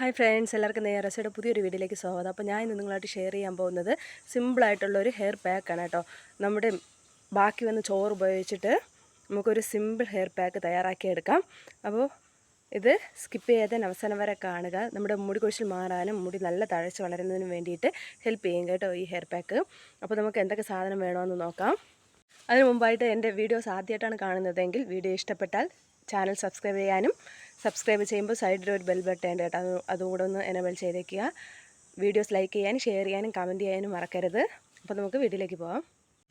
Hi friends, എല്ലാവർക്കും നെയ്റസയുടെ പുതിയൊരു വീഡിയോയിലേക്ക് സ്വാഗതം. അപ്പോൾ ഞാൻ ഇന്ന് നിങ്ങളായിട്ട് ഷെയർ ചെയ്യാൻ പോകുന്നത് സിമ്പിളായിട്ടുള്ളൊരു ഹെയർ പാക്കാണ് കേട്ടോ. നമ്മുടെ ബാക്കി വന്ന ചോറ് ഉപയോഗിച്ചിട്ട് നമുക്കൊരു സിമ്പിൾ ഹെയർ പാക്ക് തയ്യാറാക്കിയെടുക്കാം. അപ്പോൾ ഇത് സ്കിപ്പ് ചെയ്യാതെ അവസാനം വരെ കാണുക. നമ്മുടെ മുടി കൊഴിച്ചിൽ മാറാനും മുടി നല്ല തഴച്ച് വളരുന്നതിനും വേണ്ടിയിട്ട് ഹെൽപ്പ് ചെയ്യും കേട്ടോ ഈ ഹെയർ പാക്ക്. അപ്പോൾ നമുക്ക് എന്തൊക്കെ സാധനം വേണമെന്ന് നോക്കാം. അതിന് മുമ്പായിട്ട് എൻ്റെ വീഡിയോസ് ആദ്യമായിട്ടാണ് കാണുന്നതെങ്കിൽ വീഡിയോ ഇഷ്ടപ്പെട്ടാൽ ചാനൽ സബ്സ്ക്രൈബ് ചെയ്യാനും, സബ്സ്ക്രൈബ് ചെയ്യുമ്പോൾ സൈഡിലൊരു ബെൽ ബട്ടൺ ഉണ്ട് കേട്ടോ, അതും കൂടെ ഒന്ന് എനേബിൾ ചെയ്തേക്കുക. വീഡിയോസ് ലൈക്ക് ചെയ്യാനും ഷെയർ ചെയ്യാനും കമൻറ്റ് ചെയ്യാനും മറക്കരുത്. അപ്പോൾ നമുക്ക് വീഡിയോയിലേക്ക് പോകാം.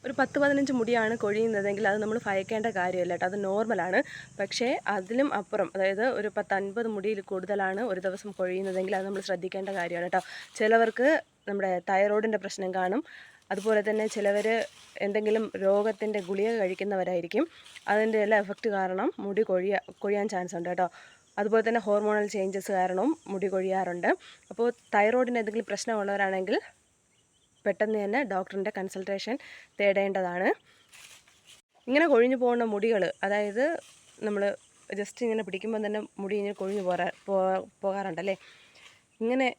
ഒരു 10-15 മുടിയാണ് കൊഴിയുന്നതെങ്കിൽ അത് നമ്മൾ ഭയക്കേണ്ട കാര്യമല്ല കേട്ടോ, അത് നോർമലാണ്. പക്ഷേ അതിലും അപ്പുറം, അതായത് ഒരു 10-50 മുടിയിൽ കൂടുതലാണ് ഒരു ദിവസം കൊഴിയുന്നതെങ്കിൽ അത് നമ്മൾ ശ്രദ്ധിക്കേണ്ട കാര്യമാണ് കേട്ടോ. ചിലവർക്ക് നമ്മുടെ തൈറോയിഡിൻ്റെ പ്രശ്നം കാണും. അതുപോലെ തന്നെ ചിലവർ എന്തെങ്കിലും രോഗത്തിൻ്റെ ഗുളിക കഴിക്കുന്നവരായിരിക്കും. അതിൻ്റെ എല്ലാം എഫക്റ്റ് കാരണം മുടി കൊഴിയാൻ ചാൻസ് ഉണ്ട് കേട്ടോ. അതുപോലെ തന്നെ ഹോർമോണൽ ചേഞ്ചസ് കാരണവും മുടി കൊഴിയാറുണ്ട്. അപ്പോൾ തൈറോയിഡിന് എന്തെങ്കിലും പ്രശ്നമുള്ളവരാണെങ്കിൽ പെട്ടെന്ന് തന്നെ ഡോക്ടറിൻ്റെ കൺസൾട്ടേഷൻ തേടേണ്ടതാണ്. ഇങ്ങനെ കൊഴിഞ്ഞു പോകുന്ന മുടികൾ, അതായത് നമ്മൾ ജസ്റ്റ് ഇങ്ങനെ പിടിക്കുമ്പോൾ തന്നെ മുടി ഇങ്ങനെ കൊഴിഞ്ഞു പോകാറുണ്ടല്ലേ. ഇങ്ങനെ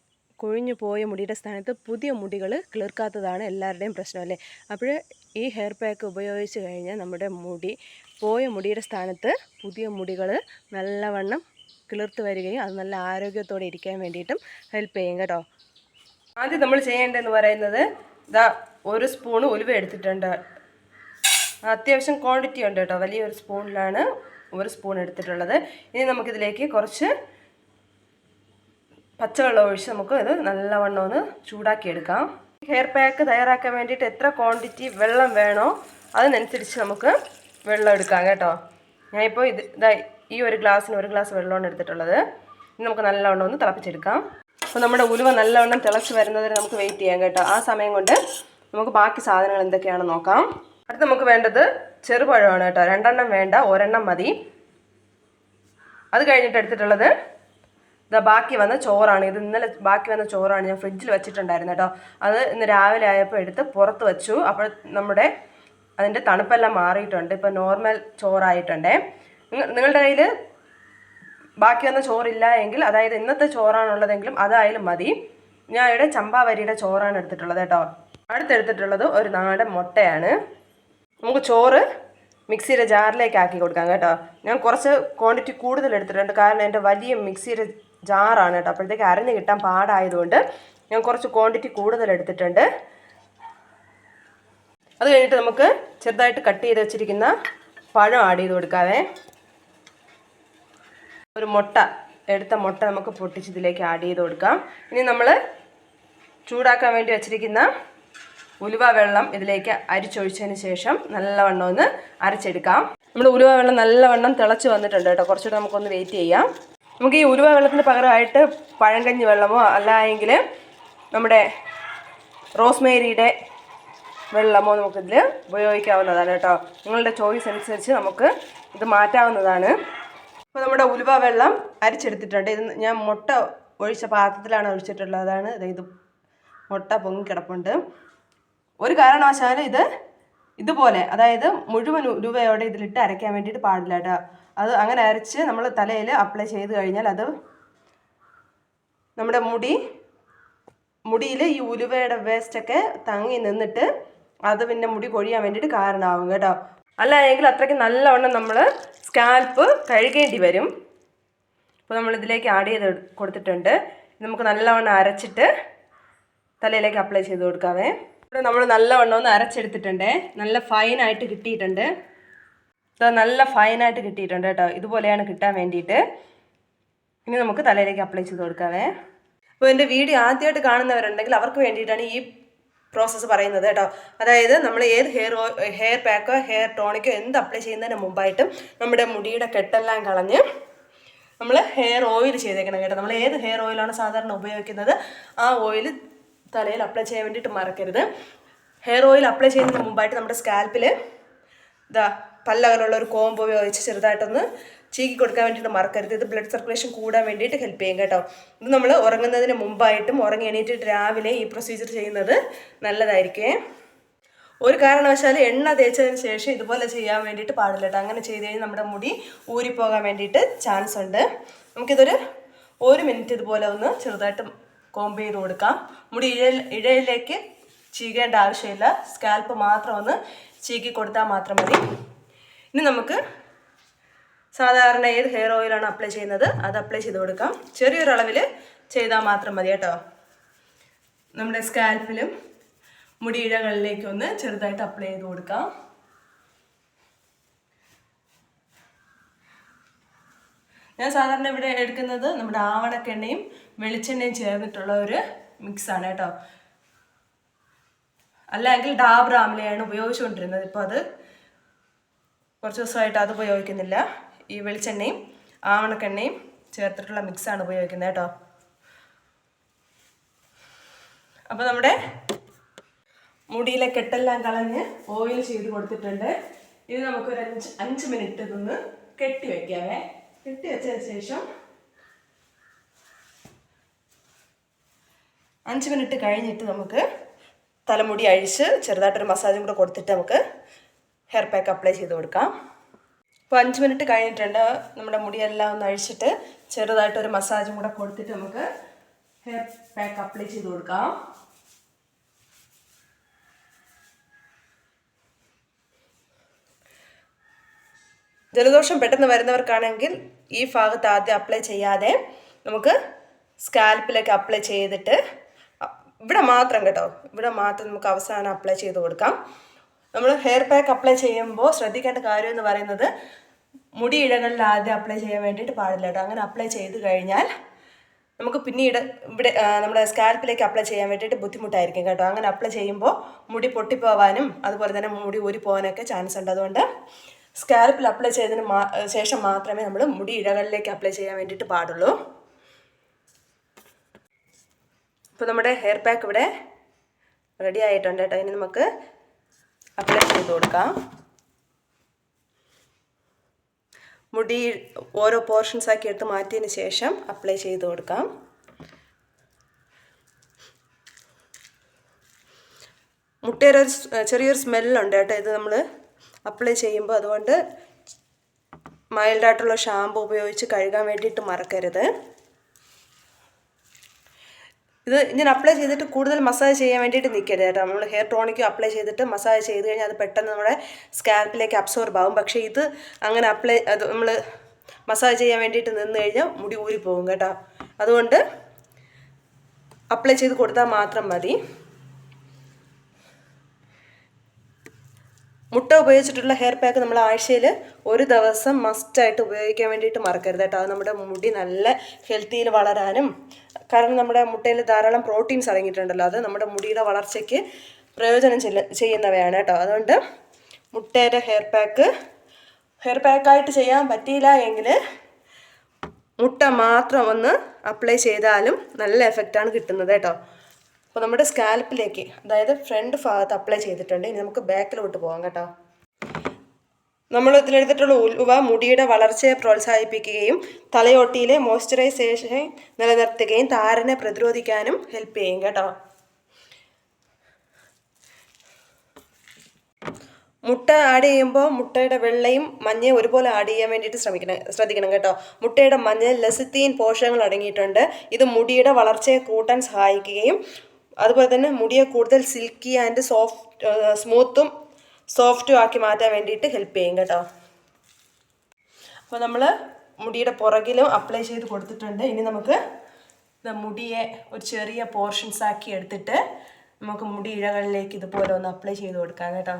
കൊഴിഞ്ഞു പോയ മുടിയുടെ സ്ഥാനത്ത് പുതിയ മുടികൾ കിളിർക്കാത്തതാണ് എല്ലാവരുടെയും പ്രശ്നമല്ലേ. അപ്പോൾ ഈ ഹെയർ പാക്ക് ഉപയോഗിച്ച് കഴിഞ്ഞാൽ നമ്മുടെ പോയ മുടിയുടെ സ്ഥാനത്ത് പുതിയ മുടികൾ നല്ലവണ്ണം കിളിർത്ത് വരികയും അത് നല്ല ആരോഗ്യത്തോടെ ഇരിക്കാൻ വേണ്ടിയിട്ടും ഹെൽപ്പ് ചെയ്യും കേട്ടോ. ആദ്യം നമ്മൾ ചെയ്യേണ്ടതെന്ന് പറയുന്നത്, ഇതാ 1 സ്പൂൺ ഉലുവ എടുത്തിട്ടുണ്ട്. അത്യാവശ്യം ക്വാണ്ടിറ്റി ഉണ്ട് കേട്ടോ, വലിയൊരു സ്പൂണിലാണ് 1 സ്പൂൺ എടുത്തിട്ടുള്ളത്. ഇനി നമുക്കിതിലേക്ക് കുറച്ച് പച്ചവെള്ളം ഒഴിച്ച് നമുക്ക് ഇത് നല്ലവണ്ണം ഒന്ന് ചൂടാക്കിയെടുക്കാം. ഹെയർ പാക്ക് തയ്യാറാക്കാൻ വേണ്ടിയിട്ട് എത്ര ക്വാണ്ടിറ്റി വെള്ളം വേണോ അതിനനുസരിച്ച് നമുക്ക് വെള്ളം എടുക്കാം കേട്ടോ. ഞാനിപ്പോൾ ഈ ഒരു ഗ്ലാസ്സിന് 1 ഗ്ലാസ് വെള്ളമാണ് എടുത്തിട്ടുള്ളത്. ഇനി നമുക്ക് നല്ലവണ്ണം ഒന്ന് തിളപ്പിച്ചെടുക്കാം. അപ്പോൾ നമ്മുടെ ഉലുവ നല്ലവണ്ണം തിളച്ച് വരുന്നതിന് നമുക്ക് വെയിറ്റ് ചെയ്യാം കേട്ടോ. ആ സമയം കൊണ്ട് നമുക്ക് ബാക്കി സാധനങ്ങൾ എന്തൊക്കെയാണെന്ന് നോക്കാം. അടുത്ത് നമുക്ക് വേണ്ടത് ചെറുപഴമാണ് കേട്ടോ. 2 എണ്ണം വേണ്ട, 1 എണ്ണം മതി. അത് കഴിഞ്ഞിട്ട് എടുത്തിട്ടുള്ളത് ബാക്കി വന്ന ചോറാണ്. ഇത് ഇന്നലെ ബാക്കി വന്ന ചോറാണ്, ഞാൻ ഫ്രിഡ്ജിൽ വെച്ചിട്ടുണ്ടായിരുന്നു കേട്ടോ. അത് ഇന്ന് രാവിലെ ആയപ്പോൾ എടുത്ത് പുറത്ത് വെച്ചു. അപ്പോൾ അതിൻ്റെ തണുപ്പെല്ലാം മാറിയിട്ടുണ്ട്. ഇപ്പോൾ നോർമൽ ചോറായിട്ടുണ്ടേ. നിങ്ങളുടെ കയ്യിൽ ബാക്കി വന്ന ചോറില്ല എങ്കിൽ, അതായത് ഇന്നത്തെ ചോറാണുള്ളതെങ്കിലും അതായാലും മതി. ഞാൻ ഇവിടെ ചമ്പാവരിയുടെ ചോറാണ് എടുത്തിട്ടുള്ളത് കേട്ടോ. അടുത്തെടുത്തിട്ടുള്ളത് ഒരു നാടൻ മുട്ടയാണ്. നമുക്ക് ചോറ് മിക്സിയുടെ ജാറിലേക്ക് ആക്കി കൊടുക്കാം കേട്ടോ. ഞാൻ കുറച്ച് ക്വാണ്ടിറ്റി കൂടുതൽ എടുത്തിട്ടുണ്ട്, കാരണം എൻ്റെ വലിയ മിക്സിയുടെ ജാറാണ് കേട്ടോ. അപ്പോഴത്തേക്ക് അരഞ്ഞ് കിട്ടാൻ പാടായതുകൊണ്ട് ഞാൻ കുറച്ച് ക്വാണ്ടിറ്റി കൂടുതൽ എടുത്തിട്ടുണ്ട്. അത് കഴിഞ്ഞിട്ട് നമുക്ക് ചെറുതായിട്ട് കട്ട് ചെയ്ത് വെച്ചിരിക്കുന്ന പഴം ആഡ് ചെയ്ത് കൊടുക്കാവേ. ഒരു എടുത്ത മുട്ട നമുക്ക് പൊട്ടിച്ച് ഇതിലേക്ക് ആഡ് ചെയ്ത് കൊടുക്കാം. ഇനി നമ്മൾ ചൂടാക്കാൻ വേണ്ടി വെച്ചിരിക്കുന്ന ഉലുവ വെള്ളം ഇതിലേക്ക് അരിച്ചൊഴിച്ചതിന് ശേഷം നല്ലവണ്ണം ഒന്ന് അരച്ചെടുക്കാം. നമ്മുടെ ഉലുവ വെള്ളം നല്ലവണ്ണം തിളച്ച് വന്നിട്ടുണ്ട് കേട്ടോ. കുറച്ചുകൂടെ നമുക്കൊന്ന് വെയിറ്റ് ചെയ്യാം. നമുക്ക് ഈ ഉലുവ വെള്ളത്തിന് പകരമായിട്ട് പഴങ്കഞ്ഞി വെള്ളമോ അല്ലെങ്കിൽ നമ്മുടെ റോസ്മേരിയുടെ വെള്ളമോ നമുക്കിതിൽ ഉപയോഗിക്കാവുന്നതാണ് കേട്ടോ. നിങ്ങളുടെ ചോയ്സ് അനുസരിച്ച് നമുക്ക് ഇത് മാറ്റാവുന്നതാണ്. അപ്പോൾ നമ്മുടെ ഉലുവ വെള്ളം അരിച്ചെടുത്തിട്ടുണ്ട്. ഇത് ഞാൻ മുട്ട ഒഴിച്ച പാത്രത്തിലാണ് ഒഴിച്ചിട്ടുള്ളതാണ്. ഇത് മുട്ട പൊങ്ങിക്കിടപ്പുണ്ട്. ഒരു കാരണവശാലും ഇതുപോലെ, അതായത് മുഴുവൻ ഉലുവയോടെ ഇതിലിട്ട് അരയ്ക്കാൻ വേണ്ടിയിട്ട് പാടില്ല കേട്ടോ. അത് അങ്ങനെ അരച്ച് നമ്മൾ തലയിൽ അപ്ലൈ ചെയ്ത് കഴിഞ്ഞാൽ അത് നമ്മുടെ മുടിയിൽ ഈ ഉലുവയുടെ വേസ്റ്റൊക്കെ തങ്ങി നിന്നിട്ട് അത് പിന്നെ മുടി കൊഴിയാൻ വേണ്ടിയിട്ട് കാരണമാകും കേട്ടോ. അല്ല എങ്കിൽ അത്രയ്ക്ക് നല്ലവണ്ണം നമ്മൾ സ്കാൽപ്പ് കഴുകേണ്ടി വരും. അപ്പോൾ നമ്മളിതിലേക്ക് ആഡ് ചെയ്ത് കൊടുത്തിട്ടുണ്ട്. നമുക്ക് നല്ലവണ്ണം അരച്ചിട്ട് തലയിലേക്ക് അപ്ലൈ ചെയ്ത് കൊടുക്കാവേ. ഇവിടെ നമ്മൾ നല്ലവണ്ണം ഒന്ന് അരച്ചെടുത്തിട്ടുണ്ട്. നല്ല ഫൈനായിട്ട് കിട്ടിയിട്ടുണ്ട്. നല്ല ഫൈനായിട്ട് കിട്ടിയിട്ടുണ്ട് കേട്ടോ. ഇതുപോലെയാണ് കിട്ടാൻ വേണ്ടിയിട്ട്. ഇനി നമുക്ക് തലയിലേക്ക് അപ്ലൈ ചെയ്ത് കൊടുക്കാവേ. അപ്പോൾ എൻ്റെ വീഡിയോ ആദ്യമായിട്ട് കാണുന്നവരുണ്ടെങ്കിൽ അവർക്ക് വേണ്ടിയിട്ടാണ് ഈ പ്രോസസ്സ് പറയുന്നത് കേട്ടോ. അതായത് നമ്മൾ ഏത് ഹെയർ പാക്കോ ഹെയർ ടോണിക്കോ എന്ത് അപ്ലൈ ചെയ്യുന്നതിന് മുമ്പായിട്ടും നമ്മുടെ മുടിയുടെ കെട്ടെല്ലാം കളഞ്ഞ് നമ്മൾ ഹെയർ ഓയിൽ ചെയ്തേക്കണം കേട്ടോ. നമ്മൾ ഏത് ഹെയർ ഓയിലാണ് സാധാരണ ഉപയോഗിക്കുന്നത് ആ ഓയിൽ തലയിൽ അപ്ലൈ ചെയ്യാൻ വേണ്ടിയിട്ട് മറക്കരുത്. ഹെയർ ഓയിൽ അപ്ലൈ ചെയ്യുന്നതിന് മുമ്പായിട്ട് നമ്മുടെ സ്കാൽപ്പിൽ പല്ലകലുള്ള ഒരു കോമ്പ് ഉപയോഗിച്ച് ചെറുതായിട്ടൊന്ന് ചീക്കി കൊടുക്കാൻ വേണ്ടിയിട്ട് മറക്കരുത്. ഇത് ബ്ലഡ് സർക്കുലേഷൻ കൂടാൻ വേണ്ടിയിട്ട് ഹെൽപ്പ് ചെയ്യും കേട്ടോ. ഇത് നമ്മൾ ഉറങ്ങുന്നതിന് മുമ്പായിട്ടും ഉറങ്ങി എണീറ്റിട്ട് രാവിലെ ഈ പ്രൊസീജിയർ ചെയ്യുന്നത് നല്ലതായിരിക്കും. ഒരു കാരണവശാലും എണ്ണ തേച്ചതിന് ശേഷം ഇതുപോലെ ചെയ്യാൻ വേണ്ടിയിട്ട് പാടില്ല കേട്ടോ. അങ്ങനെ ചെയ്ത് കഴിഞ്ഞാൽ നമ്മുടെ മുടി ഊരിപ്പോകാൻ വേണ്ടിയിട്ട് ചാൻസ് ഉണ്ട്. നമുക്കിതൊരു 1 മിനിറ്റ് ഇതുപോലെ ഒന്ന് ചെറുതായിട്ട് കോംബ് ചെയ്ത് കൊടുക്കാം. മുടി ഇഴയിലേക്ക് ചീകേണ്ട ആവശ്യമില്ല, സ്കാൽപ്പ് മാത്രം ഒന്ന് ചീകി കൊടുത്താൽ മാത്രം മതി. ഇനി നമുക്ക് സാധാരണ ഏത് ഹെയർ ഓയിലാണ് അപ്ലൈ ചെയ്യുന്നത് അത് അപ്ലൈ ചെയ്ത് കൊടുക്കാം. ചെറിയൊരളവിൽ ചെയ്താൽ മാത്രം മതി കേട്ടോ. നമ്മുടെ സ്കാൽപ്പിലും മുടി ഇഴകളിലേക്കൊന്ന് ചെറുതായിട്ട് അപ്ലൈ ചെയ്ത് കൊടുക്കാം. ഞാൻ സാധാരണ ഇവിടെ എടുക്കുന്നത് നമ്മുടെ ആവണക്കെണ്ണയും വെളിച്ചെണ്ണയും ചേർന്നിട്ടുള്ള ഒരു മിക്സാണ് കേട്ടോ. അല്ലെങ്കിൽ ഡാബർ ആംലയാണ് ഉപയോഗിച്ചുകൊണ്ടിരുന്നത്. ഇപ്പോൾ അത് കുറച്ച് ദിവസമായിട്ട് അത് ഉപയോഗിക്കുന്നില്ല. ഈ വെളിച്ചെണ്ണയും ആവണക്കെണ്ണയും ചേർത്തിട്ടുള്ള മിക്സാണ് ഉപയോഗിക്കുന്നത് കേട്ടോ. അപ്പോൾ നമ്മുടെ മുടിയിലെ കെട്ടെല്ലാം കളഞ്ഞ് ഓയിൽ ചെയ്ത് കൊടുത്തിട്ടുണ്ട്. ഇത് നമുക്കൊരു 5 മിനിറ്റ് ഇതൊന്ന് കെട്ടി വയ്ക്കാവേ. കെട്ടി വെച്ചതിന് ശേഷം 5 മിനിറ്റ് കഴിഞ്ഞിട്ട് നമുക്ക് തലമുടി അഴിച്ച് ചെറുതായിട്ടൊരു മസാജും കൂടെ കൊടുത്തിട്ട് നമുക്ക് ഹെയർ പാക്ക് അപ്ലൈ ചെയ്ത് കൊടുക്കാം. ഇപ്പോൾ 5 മിനിറ്റ് കഴിഞ്ഞിട്ടുണ്ട്. നമ്മുടെ മുടിയെല്ലാം ഒന്ന് അഴിച്ചിട്ട് ചെറുതായിട്ടൊരു മസാജും കൂടെ കൊടുത്തിട്ട് നമുക്ക് ഹെയർ പാക്ക് അപ്ലൈ ചെയ്ത് കൊടുക്കാം. ജലദോഷം പെട്ടെന്ന് വരുന്നവർക്കാണെങ്കിൽ ഈ ഭാഗത്ത് ആദ്യം അപ്ലൈ ചെയ്യാതെ നമുക്ക് സ്കാൽപ്പിലേക്ക് അപ്ലൈ ചെയ്തിട്ട് ഇവിടെ മാത്രം കേട്ടോ, ഇവിടെ മാത്രം നമുക്ക് അവസാനം അപ്ലൈ ചെയ്ത് കൊടുക്കാം. നമ്മൾ ഹെയർ പാക്ക് അപ്ലൈ ചെയ്യുമ്പോൾ ശ്രദ്ധിക്കേണ്ട കാര്യം എന്ന് പറയുന്നത് മുടി ഇഴകളിൽ ആദ്യം അപ്ലൈ ചെയ്യാൻ വേണ്ടിയിട്ട് പാടില്ല കേട്ടോ. അങ്ങനെ അപ്ലൈ ചെയ്ത് കഴിഞ്ഞാൽ നമുക്ക് പിന്നീട് ഇവിടെ നമ്മുടെ സ്കാൽപ്പിലേക്ക് അപ്ലൈ ചെയ്യാൻ വേണ്ടിയിട്ട് ബുദ്ധിമുട്ടായിരിക്കും കേട്ടോ. അങ്ങനെ അപ്ലൈ ചെയ്യുമ്പോൾ മുടി പൊട്ടിപ്പോവാനും അതുപോലെ തന്നെ മുടി ഊരി പോകാനൊക്കെ ചാൻസ് ഉണ്ട്. അതുകൊണ്ട് സ്കാൽപ്പിൽ അപ്ലൈ ചെയ്തതിന് ശേഷം മാത്രമേ നമ്മൾ മുടി ഇഴകളിലേക്ക് അപ്ലൈ ചെയ്യാൻ വേണ്ടിയിട്ട് പാടുള്ളൂ. ഇപ്പോൾ നമ്മുടെ ഹെയർ പാക്ക് ഇവിടെ റെഡി ആയിട്ടുണ്ട് കേട്ടോ. ഇനി നമുക്ക് അപ്ലൈ ചെയ്ത് കൊടുക്കാം. മുടി ഓരോ പോർഷൻസ് ആക്കി എടുത്ത് മാറ്റിയതിന് ശേഷം അപ്ലൈ ചെയ്ത് കൊടുക്കാം. മുട്ടയുടെ ഒരു ചെറിയൊരു സ്മെല്ലുണ്ട് കേട്ടോ ഇത് നമ്മൾ അപ്ലൈ ചെയ്യുമ്പോൾ. അതുകൊണ്ട് മൈൽഡായിട്ടുള്ള ഷാമ്പു ഉപയോഗിച്ച് കഴുകാൻ വേണ്ടിയിട്ട് മറക്കരുത്. ഇത് ഇങ്ങനെ അപ്ലൈ ചെയ്തിട്ട് കൂടുതൽ മസാജ് ചെയ്യാൻ വേണ്ടിയിട്ട് നിൽക്കരുത് കേട്ടോ. നമ്മൾ ഹെയർ ടോണിക്ക് അപ്ലൈ ചെയ്തിട്ട് മസാജ് ചെയ്ത് കഴിഞ്ഞാൽ അത് പെട്ടെന്ന് നമ്മുടെ സ്കാൽപ്പിലേക്ക് അബ്സോർബ് ആകും. പക്ഷേ ഇത് അങ്ങനെ അത് നമ്മൾ മസാജ് ചെയ്യാൻ വേണ്ടിയിട്ട് നിന്ന് കഴിഞ്ഞാൽ മുടി ഊരിപ്പോകും കേട്ടോ. അതുകൊണ്ട് അപ്ലൈ ചെയ്ത് കൊടുത്താൽ മാത്രം മതി. മുട്ട ഉപയോഗിച്ചിട്ടുള്ള ഹെയർ പാക്ക് നമ്മൾ ആഴ്ചയിൽ 1 ദിവസം മസ്റ്റായിട്ട് ഉപയോഗിക്കാൻ വേണ്ടിയിട്ട് മറക്കരുത് കേട്ടോ. അത് നമ്മുടെ മുടി നല്ല ഹെൽത്തിയിൽ വളരാനും, കാരണം നമ്മുടെ മുട്ടയിൽ ധാരാളം പ്രോട്ടീൻസ് അടങ്ങിയിട്ടുണ്ടല്ലോ, അത് നമ്മുടെ മുടിയുടെ വളർച്ചയ്ക്ക് പ്രയോജനം ചെയ്യുന്നവയാണ് കേട്ടോ. അതുകൊണ്ട് മുട്ടയുടെ ഹെയർ പാക്കായിട്ട് ചെയ്യാൻ പറ്റിയില്ല എങ്കിൽ മുട്ട മാത്രം ഒന്ന് അപ്ലൈ ചെയ്താലും നല്ല എഫക്റ്റാണ് കിട്ടുന്നത് കേട്ടോ. അപ്പോൾ നമ്മുടെ സ്കാൽപ്പിലേക്ക്, അതായത് ഫ്രണ്ട് ഭാഗത്ത് അപ്ലൈ ചെയ്തിട്ടുണ്ട്. ഇനി നമുക്ക് ബാക്കിലോട്ട് പോകാം കേട്ടോ. നമ്മൾ ഇതിലെടുത്തിട്ടുള്ള ഉലുവ മുടിയുടെ വളർച്ചയെ പ്രോത്സാഹിപ്പിക്കുകയും തലയോട്ടിയിലെ മോയ്സ്ചറൈസേഷൻ നിലനിർത്തുകയും താരനെ പ്രതിരോധിക്കാനും ഹെൽപ്പ് ചെയ്യും കേട്ടോ. മുട്ട ആഡ് ചെയ്യുമ്പോൾ മുട്ടയുടെ വെള്ളയും മഞ്ഞയും ഒരുപോലെ ആഡ് ചെയ്യാൻ വേണ്ടിയിട്ട് ശ്രദ്ധിക്കണം കേട്ടോ. മുട്ടയുടെ മഞ്ഞയിൽ ലെസിത്തീൻ പോഷകങ്ങൾ അടങ്ങിയിട്ടുണ്ട്. ഇത് മുടിയുടെ വളർച്ചയെ കൂട്ടാൻ സഹായിക്കുകയും അതുപോലെ തന്നെ മുടിയെ കൂടുതൽ സിൽക്കി ആൻഡ് സ്മൂത്തും സോഫ്റ്റും ആക്കി മാറ്റാൻ വേണ്ടിയിട്ട് ഹെൽപ്പ് ചെയ്യും കേട്ടോ. അപ്പോൾ നമ്മൾ മുടിയുടെ പുറകിലും അപ്ലൈ ചെയ്ത് കൊടുത്തിട്ടുണ്ട്. ഇനി നമുക്ക് മുടിയെ ഒരു ചെറിയ പോർഷൻസ് ആക്കി എടുത്തിട്ട് നമുക്ക് മുടി ഇഴകളിലേക്ക് ഇതുപോലെ ഒന്ന് അപ്ലൈ ചെയ്ത് കൊടുക്കാം കേട്ടോ.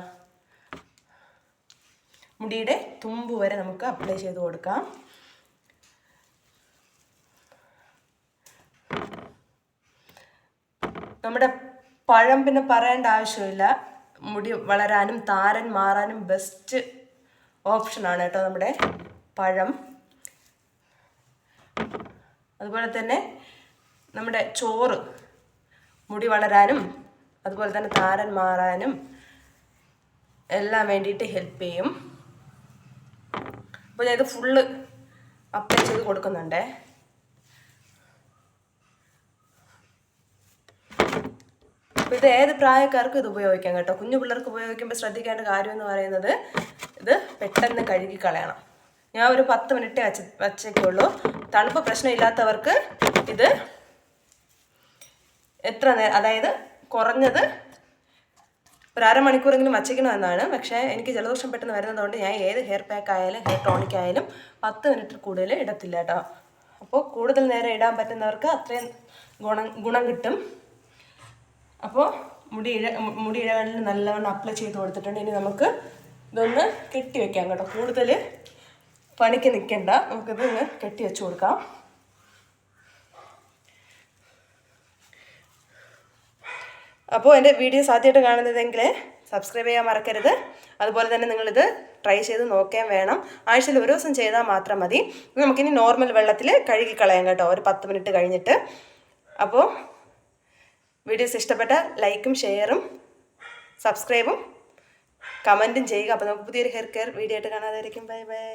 മുടിയുടെ തുമ്പ് വരെ നമുക്ക് അപ്ലൈ ചെയ്ത് കൊടുക്കാം. നമ്മുടെ പഴം പിന്നെ പറയേണ്ട ആവശ്യമില്ല. മുടി വളരാനും താരൻ മാറാനും ബെസ്റ്റ് ഓപ്ഷനാണ് കേട്ടോ നമ്മുടെ പഴം. അതുപോലെ തന്നെ നമ്മുടെ ചോറ് മുടി വളരാനും അതുപോലെ തന്നെ താരൻ മാറാനും എല്ലാം വേണ്ടിയിട്ട് ഹെൽപ്പ് ചെയ്യും. അപ്പോൾ ഞാൻ ഇത് ഫുള്ള് അപ്ലൈ ചെയ്ത് കൊടുക്കുന്നുണ്ടേ. അപ്പോൾ ഇത് ഏത് പ്രായക്കാർക്കും ഇത് ഉപയോഗിക്കാം കേട്ടോ. കുഞ്ഞു പിള്ളേർക്ക് ഉപയോഗിക്കുമ്പോൾ ശ്രദ്ധിക്കേണ്ട കാര്യം എന്ന് പറയുന്നത് ഇത് പെട്ടെന്ന് കഴുകി കളയണം. ഞാൻ ഒരു 10 മിനിറ്റ് വച്ചേക്കുള്ളൂ. തണുപ്പ് പ്രശ്നമില്ലാത്തവർക്ക് ഇത് എത്ര നേരം, അതായത് കുറഞ്ഞത് ഒരു അരമണിക്കൂറെങ്കിലും വച്ചിക്കണമെന്നാണ്. പക്ഷേ എനിക്ക് ജലദോഷം പെട്ടെന്ന് വരുന്നതുകൊണ്ട് ഞാൻ ഏത് ഹെയർ പാക്ക് ആയാലും ഹെയർ ടോണിക് ആയാലും 10 മിനിറ്റ് കൂടുതൽ ഇടത്തില്ല കേട്ടോ. അപ്പോൾ കൂടുതൽ നേരം ഇടാൻ പറ്റുന്നവർക്ക് അത്രയും ഗുണം കിട്ടും. അപ്പോൾ മുടി ഇഴകളിൽ നല്ലവണ്ണം അപ്ലൈ ചെയ്ത് കൊടുത്തിട്ടുണ്ട്. ഇനി നമുക്ക് ഇതൊന്ന് കെട്ടി വെക്കാം കേട്ടോ. കൂടുതൽ പണിക്ക് നിൽക്കണ്ട, നമുക്കിത് ഇന്ന് കെട്ടി വെച്ച് കൊടുക്കാം. അപ്പോൾ എൻ്റെ വീഡിയോസ് ആദ്യമായിട്ട് കാണുന്നതെങ്കിൽ സബ്സ്ക്രൈബ് ചെയ്യാൻ മറക്കരുത്. അതുപോലെ തന്നെ നിങ്ങളിത് ട്രൈ ചെയ്ത് നോക്കാൻ വേണം. ആഴ്ചയിൽ ഒരു ദിവസം ചെയ്താൽ മാത്രം മതി. നമുക്കിനി നോർമൽ വെള്ളത്തിൽ കഴുകി കളയാം കേട്ടോ, ഒരു 10 മിനിറ്റ് കഴിഞ്ഞിട്ട്. അപ്പോൾ വീഡിയോസ് ഇഷ്ടപ്പെട്ട ലൈക്കും ഷെയറും സബ്സ്ക്രൈബും കമൻറ്റും ചെയ്യുക. അപ്പോൾ നമുക്ക് പുതിയൊരു ഹെയർ കെയർ വീഡിയോ ആയിട്ട് കാണാതായിരിക്കും. Bye bye.